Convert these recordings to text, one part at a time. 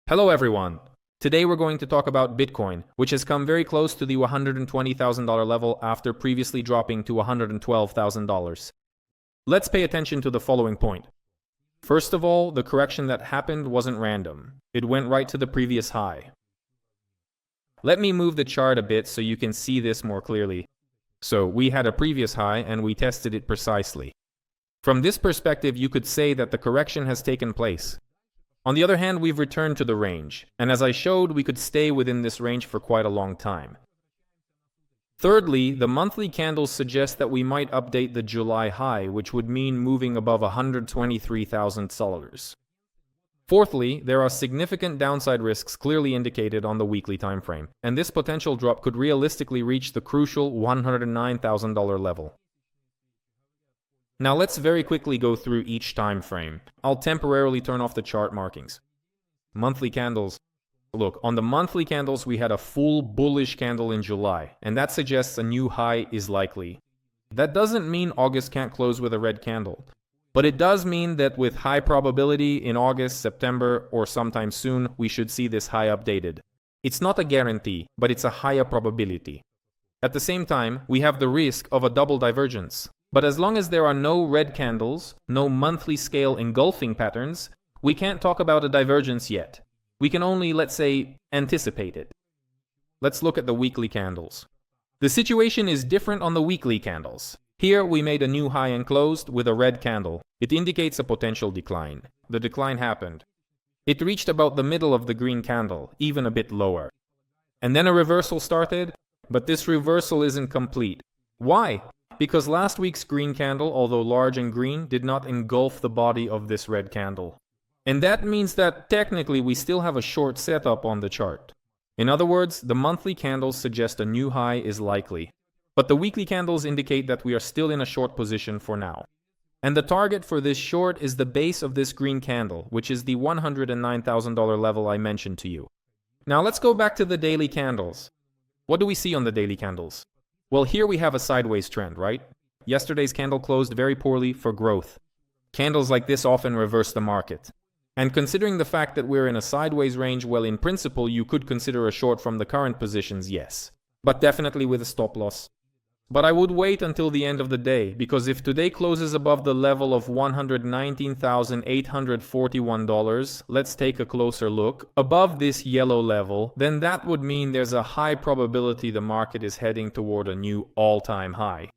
Hello everyone! Today we're going to talk about Bitcoin, which has come very close to the $120,000 level after previously dropping to $112,000. Let's pay attention to the following point. First of all, the correction that happened wasn't random. It went right to the previous high. Let me move the chart a bit so you can see this more clearly. So we had a previous high and we tested it precisely. From this perspective, you could say that the correction has taken place. On the other hand, we've returned to the range, and as I showed, we could stay within this range for quite a long time. Thirdly, the monthly candles suggest that we might update the July high, which would mean moving above $123,000. Fourthly, there are significant downside risks clearly indicated on the weekly time frame, and this potential drop could realistically reach the crucial $109,000 level. Now let's very quickly go through each time frame. I'll temporarily turn off the chart markings. Monthly candles. Look, on the monthly candles we had a full bullish candle in July, and that suggests a new high is likely. That doesn't mean August can't close with a red candle, but it does mean that with high probability in August, September, or sometime soon, we should see this high updated. It's not a guarantee, but it's a higher probability. At the same time, we have the risk of a double divergence. But as long as there are no red candles, no monthly scale engulfing patterns, we can't talk about a divergence yet. We can only, let's say, anticipate it. Let's look at the weekly candles. The situation is different on the weekly candles. Here we made a new high and closed with a red candle. It indicates a potential decline. The decline happened. It reached about the middle of the green candle, even a bit lower. And then a reversal started, but this reversal isn't complete. Why? Because last week's green candle, although large and green, did not engulf the body of this red candle. And that means that technically we still have a short setup on the chart. In other words, the monthly candles suggest a new high is likely. But the weekly candles indicate that we are still in a short position for now. And the target for this short is the base of this green candle, which is the $109,000 level I mentioned to you. Now let's go back to the daily candles. What do we see on the daily candles? Well, here we have a sideways trend, right? Yesterday's candle closed very poorly for growth. Candles like this often reverse the market. And considering the fact that we're in a sideways range, well, in principle, you could consider a short from the current positions, yes. But definitely with a stop loss. But I would wait until the end of the day, because if today closes above the level of $119,841, let's take a closer look, above this yellow level, then that would mean there's a high probability the market is heading toward a new all-time high.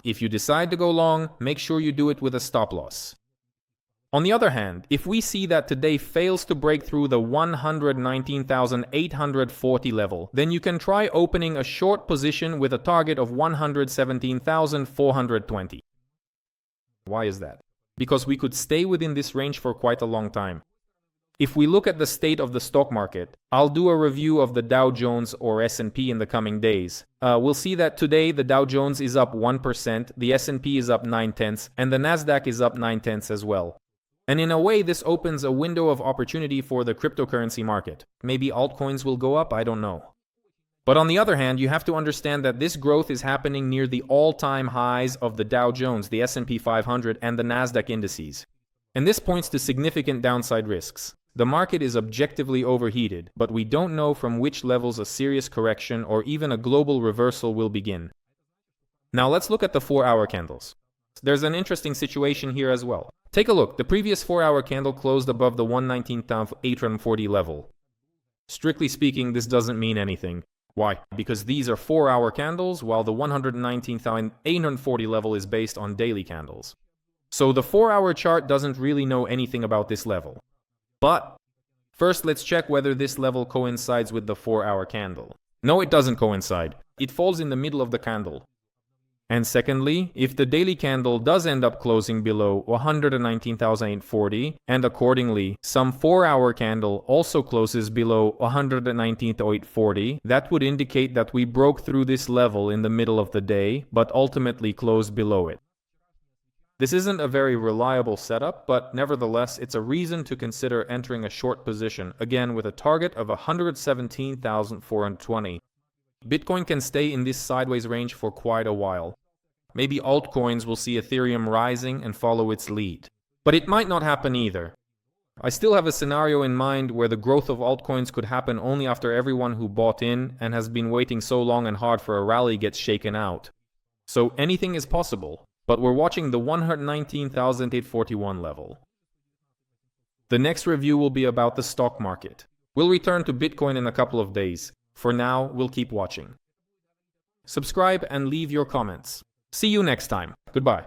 If you decide to go long, make sure you do it with a stop loss. On the other hand, if we see that today fails to break through the 119,840 level, then you can try opening a short position with a target of 117,420. Why is that? Because we could stay within this range for quite a long time. If we look at the state of the stock market, I'll do a review of the Dow Jones or S&P in the coming days. We'll see that today the Dow Jones is up 1%, the S&P is up 0.9%, and the Nasdaq is up 0.9% as well. And in a way, this opens a window of opportunity for the cryptocurrency market. Maybe altcoins will go up, I don't know. But on the other hand, you have to understand that this growth is happening near the all-time highs of the Dow Jones, the S&P 500, and the Nasdaq indices. And this points to significant downside risks. The market is objectively overheated, but we don't know from which levels a serious correction or even a global reversal will begin. Now let's look at the 4-hour candles. There's an interesting situation here as well. Take a look. The previous 4-hour candle closed above the 119,840 level. Strictly speaking, this doesn't mean anything. Why? Because these are 4-hour candles, while the 119,840 level is based on daily candles. So the 4-hour chart doesn't really know anything about this level. But first, let's check whether this level coincides with the 4-hour candle. No, it doesn't coincide. It falls in the middle of the candle. And secondly, if the daily candle does end up closing below 119,840, and accordingly, some 4-hour candle also closes below 119,840, that would indicate that we broke through this level in the middle of the day, but ultimately closed below it. This isn't a very reliable setup, but nevertheless, it's a reason to consider entering a short position, again with a target of 117,420. Bitcoin can stay in this sideways range for quite a while. Maybe altcoins will see Ethereum rising and follow its lead. But it might not happen either. I still have a scenario in mind where the growth of altcoins could happen only after everyone who bought in and has been waiting so long and hard for a rally gets shaken out. So anything is possible, but we're watching the 119,841 level. The next review will be about the stock market. We'll return to Bitcoin in a couple of days. For now, we'll keep watching. Subscribe and leave your comments. See you next time. Goodbye.